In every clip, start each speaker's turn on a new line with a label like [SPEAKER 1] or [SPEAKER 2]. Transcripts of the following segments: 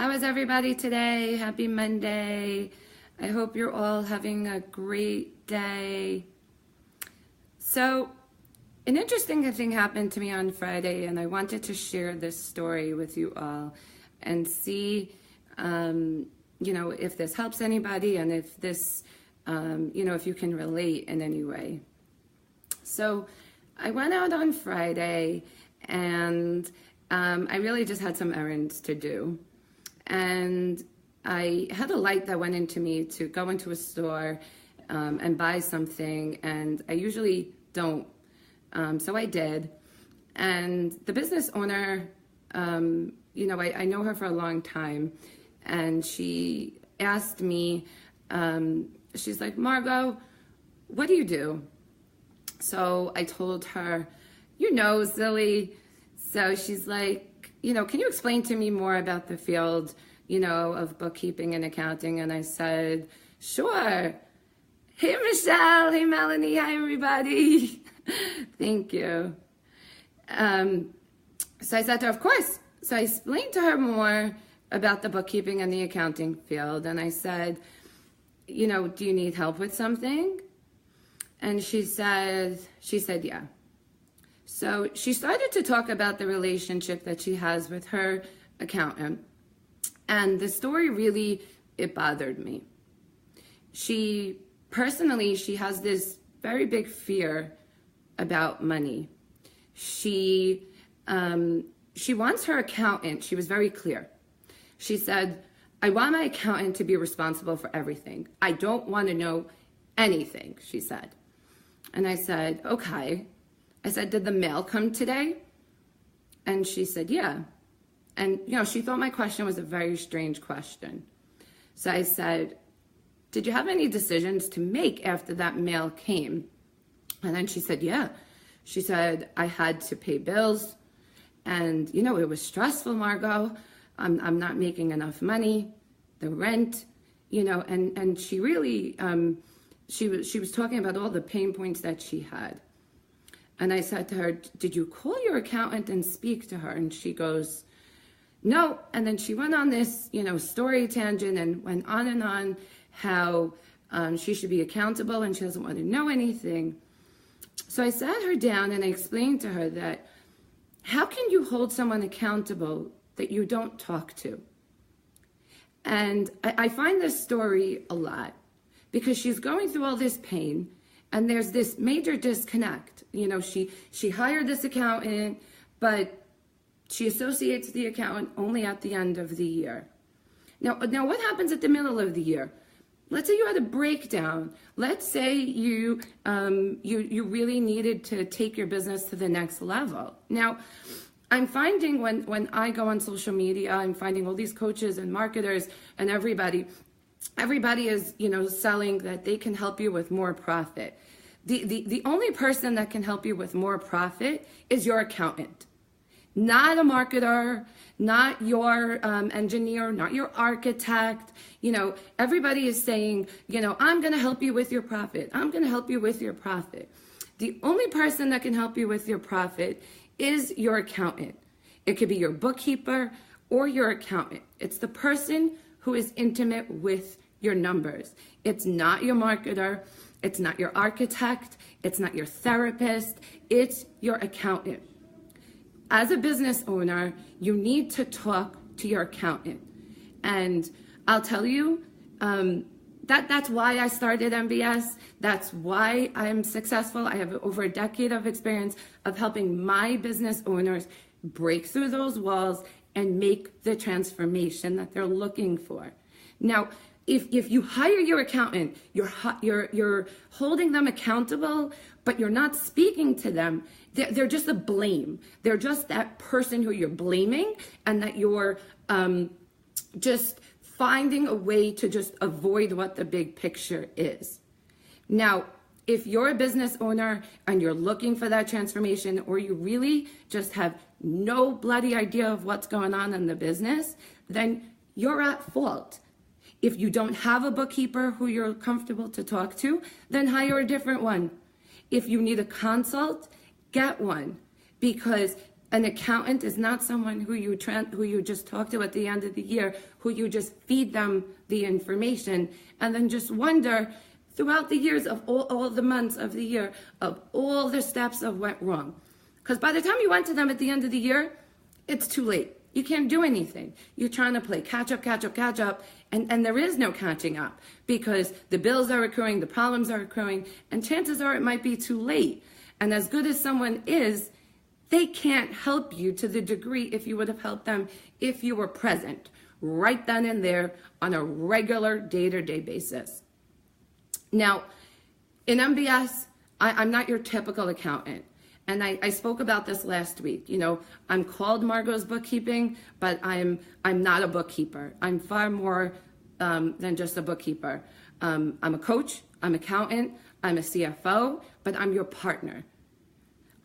[SPEAKER 1] How is everybody today? Happy Monday. I hope you're all having a great day. So, an interesting thing happened to me on Friday, and I wanted to share this story with you all and see, if this helps anybody and if this, if you can relate in any way. So, I went out on Friday and I really just had some errands to do. And I had a light that went into me to go into a store and buy something, and I usually don't. So I did. And the business owner, I know her for a long time, and she asked me, she's like, Margot, what do you do? So I told her, Zilly. So she's like, can you explain to me more about the field, of bookkeeping and accounting? And I said, sure. Hey, Michelle. Hey, Melanie. Hi, everybody. Thank you. So I said to her, of course. So I explained to her more about the bookkeeping and the accounting field. And I said, do you need help with something? And she said, yeah. So she started to talk about the relationship that she has with her accountant. And the story really, it bothered me. She has this very big fear about money. She wants her accountant, she was very clear. She said, I want my accountant to be responsible for everything. I don't want to know anything, she said. And I said, okay. I said, did the mail come today? And she said, yeah. And, she thought my question was a very strange question. So I said, did you have any decisions to make after that mail came? And then she said, yeah. She said, I had to pay bills. And, it was stressful, Margot. I'm not making enough money, the rent, and she really, she was talking about all the pain points that she had. And I said to her, did you call your accountant and speak to her? And she goes, no. And then she went on this, story tangent and went on how she should be accountable and she doesn't want to know anything. So I sat her down and I explained to her that how can you hold someone accountable that you don't talk to? And I find this story a lot because she's going through all this pain. And there's this major disconnect. She hired this accountant, but she associates the accountant only at the end of the year. Now what happens at the middle of the year? Let's say you had a breakdown. Let's say you really needed to take your business to the next level. Now, I'm finding when I go on social media, I'm finding all these coaches and marketers and everybody is, selling that they can help you with more profit. The only person that can help you with more profit is your accountant, not a marketer, not your engineer, not your architect. Everybody is saying, I'm going to help you with your profit. I'm going to help you with your profit. The only person that can help you with your profit is your accountant. It could be your bookkeeper or your accountant. It's the person who is intimate with your numbers. It's not your marketer. It's not your architect. It's not your therapist. It's your accountant. As a business owner, you need to talk to your accountant. And I'll tell you, that's why I started MBS. That's why I'm successful. I have over a decade of experience of helping my business owners break through those walls and make the transformation that they're looking for. Now, if you hire your accountant, you're holding them accountable, but you're not speaking to them. They're just a blame. They're just that person who you're blaming, and that you're just finding a way to just avoid what the big picture is. Now, if you're a business owner and you're looking for that transformation, or you really just have no bloody idea of what's going on in the business, then you're at fault. If you don't have a bookkeeper who you're comfortable to talk to, then hire a different one. If you need a consult, get one, because An accountant is not someone who you just talk to at the end of the year, who you just feed them the information and then just wonder throughout the years of all the months of the year of all the steps of went wrong. Because by the time you went to them at the end of the year, it's too late. You can't do anything. You're trying to play catch up, and there is no catching up because the bills are accruing, the problems are accruing, and chances are it might be too late. And as good as someone is, they can't help you to the degree if you would have helped them if you were present right then and there on a regular day-to-day basis. Now, in MBS, I'm not your typical accountant. And I spoke about this last week. You know, I'm called Margot's Bookkeeping, but I'm not a bookkeeper. I'm far more than just a bookkeeper. I'm a coach, I'm an accountant, I'm a CFO, but I'm your partner.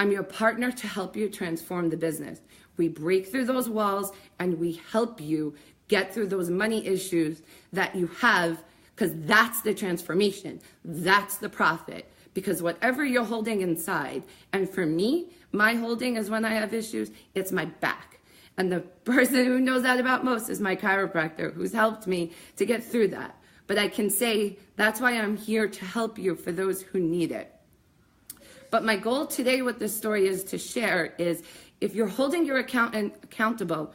[SPEAKER 1] I'm your partner to help you transform the business. We break through those walls and we help you get through those money issues that you have, because that's the transformation. That's the profit. Because whatever you're holding inside, and for me, my holding is when I have issues, it's my back. And the person who knows that about most is my chiropractor, who's helped me to get through that. But I can say that's why I'm here to help you for those who need it. But my goal today with this story is to share is if you're holding your accountant accountable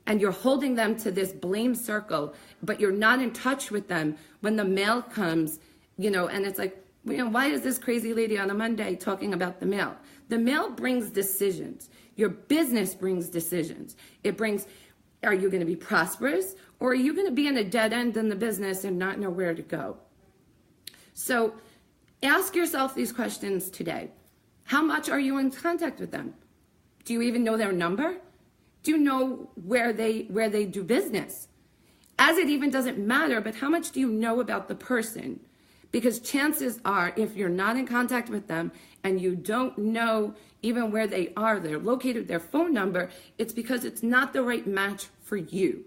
[SPEAKER 1] and you're holding them to this blame circle, but you're not in touch with them when the mail comes, you know, and it's like, you know, why is this crazy lady on a Monday talking about the mail? The mail brings decisions. Your business brings decisions. It brings, are you going to be prosperous or are you going to be in a dead end in the business and not know where to go? So ask yourself these questions today. How much are you in contact with them? Do you even know their number? Do you know where they do business? As it even doesn't matter, but how much do you know about the person? Because chances are, if you're not in contact with them and you don't know even where they are, they're located, their phone number, it's because it's not the right match for you.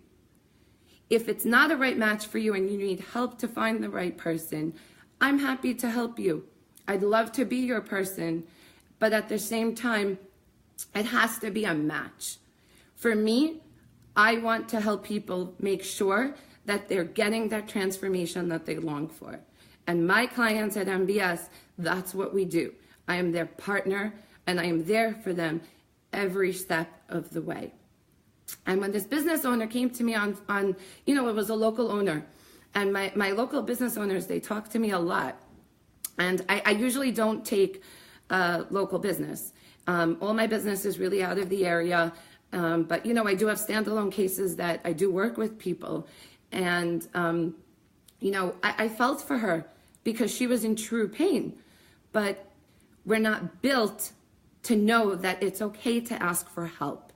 [SPEAKER 1] If it's not a right match for you and you need help to find the right person, I'm happy to help you. I'd love to be your person, but at the same time, it has to be a match. For me, I want to help people make sure that they're getting that transformation that they long for. And my clients at MBS, that's what we do. I am their partner and I am there for them every step of the way. And when this business owner came to me on you know, it was a local owner. And my local business owners, they talk to me a lot. And I usually don't take local business. All my business is really out of the area. But, you know, I do have standalone cases that I do work with people. And, you know, I felt for her because she was in true pain. But we're not built to know that it's okay to ask for help.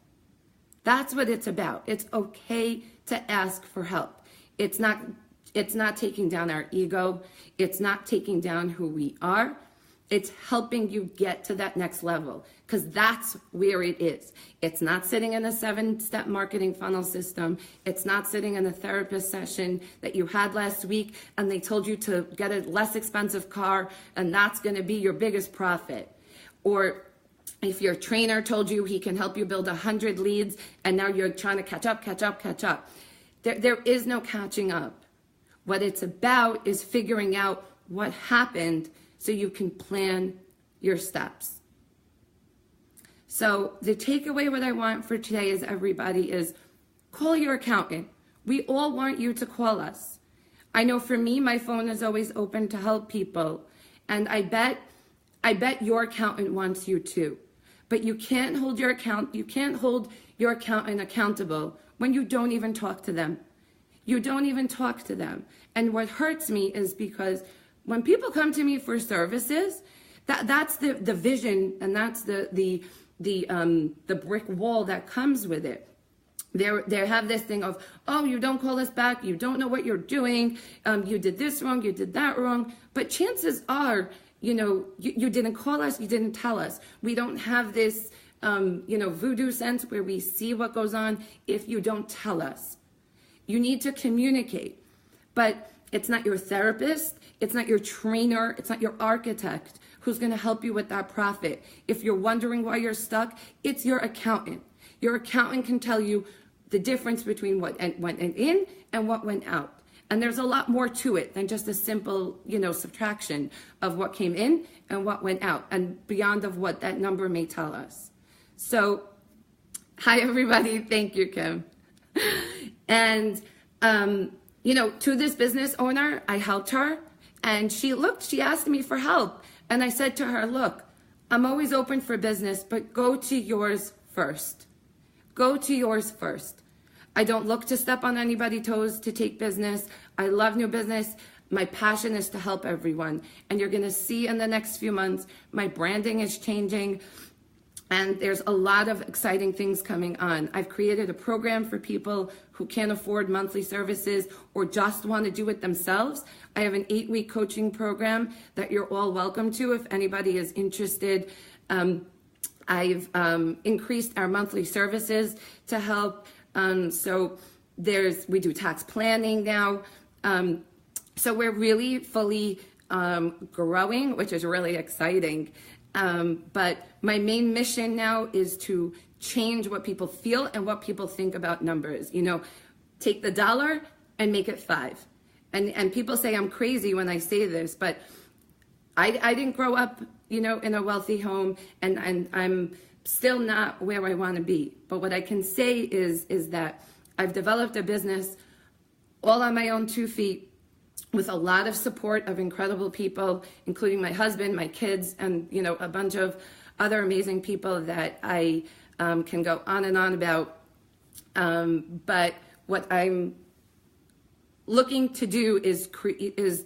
[SPEAKER 1] That's what it's about. It's okay to ask for help. It's not taking down our ego. It's not taking down who we are. It's helping you get to that next level, because that's where it is. It's not sitting in a 7-step marketing funnel system. It's not sitting in a therapist session that you had last week and they told you to get a less expensive car and that's going to be your biggest profit. Or if your trainer told you he can help you build 100 leads and now you're trying to catch up. There is no catching up. What it's about is figuring out what happened so you can plan your steps. So the takeaway, what I want for today is everybody is call your accountant. We all want you to call us. I know for me, my phone is always open to help people. And I bet your accountant wants you too. But you can't hold your accountant accountable when you don't even talk to them. You don't even talk to them. And what hurts me is because when people come to me for services, that's the vision and that's the brick wall that comes with it. They have this thing of, oh, you don't call us back, you don't know what you're doing, you did this wrong, you did that wrong. But chances are, you know, you didn't call us, you didn't tell us. We don't have this, voodoo sense where we see what goes on if you don't tell us. You need to communicate, but it's not your therapist, it's not your trainer, it's not your architect who's going to help you with that profit. If you're wondering why you're stuck, it's your accountant. Your accountant can tell you the difference between what went in and what went out. And there's a lot more to it than just a simple, subtraction of what came in and what went out, and beyond of what that number may tell us. So, hi everybody. Thank you, Kim. And, to this business owner, I helped her, and she asked me for help. And I said to her, look, I'm always open for business, but go to yours first. Go to yours first. I don't look to step on anybody's toes to take business. I love new business. My passion is to help everyone. And you're going to see in the next few months, my branding is changing. And there's a lot of exciting things coming on. I've created a program for people who can't afford monthly services or just want to do it themselves. I have an 8-week coaching program that you're all welcome to if anybody is interested. I've increased our monthly services to help. So we do tax planning now. So we're really fully growing, which is really exciting. But my main mission now is to change what people feel and what people think about numbers. Take the dollar and make it 5. And people say I'm crazy when I say this, but I didn't grow up, in a wealthy home, and I'm still not where I want to be. But what I can say is that I've developed a business all on my own 2 feet, with a lot of support of incredible people, including my husband, my kids, and a bunch of other amazing people that I can go on and on about. But what I'm looking to do is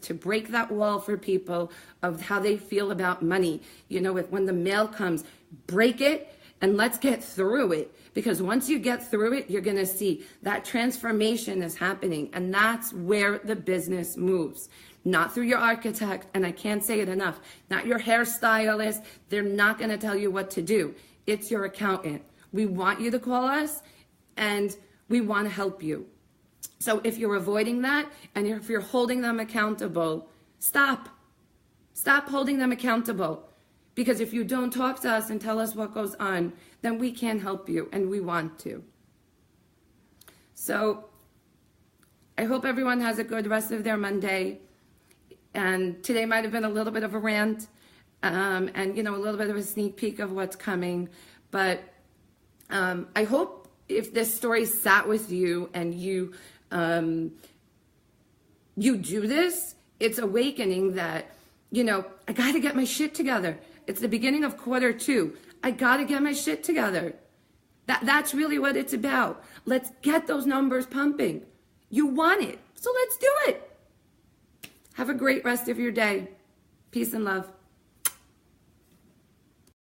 [SPEAKER 1] to break that wall for people of how they feel about money. When the mail comes, break it and let's get through it. Because once you get through it, you're going to see that transformation is happening. And that's where the business moves. Not through your architect, and I can't say it enough, not your hairstylist. They're not going to tell you what to do. It's your accountant. We want you to call us, and we want to help you. So if you're avoiding that, and if you're holding them accountable, stop. Stop holding them accountable. Because if you don't talk to us and tell us what goes on, then we can't help you, and we want to. So I hope everyone has a good rest of their Monday. And today might have been a little bit of a rant, and a little bit of a sneak peek of what's coming. But I hope if this story sat with you and you do this, it's awakening that, I got to get my shit together. It's the beginning of quarter 2. I got to get my shit together. That's really what it's about. Let's get those numbers pumping. You want it, so let's do it. Have a great rest of your day. Peace and love.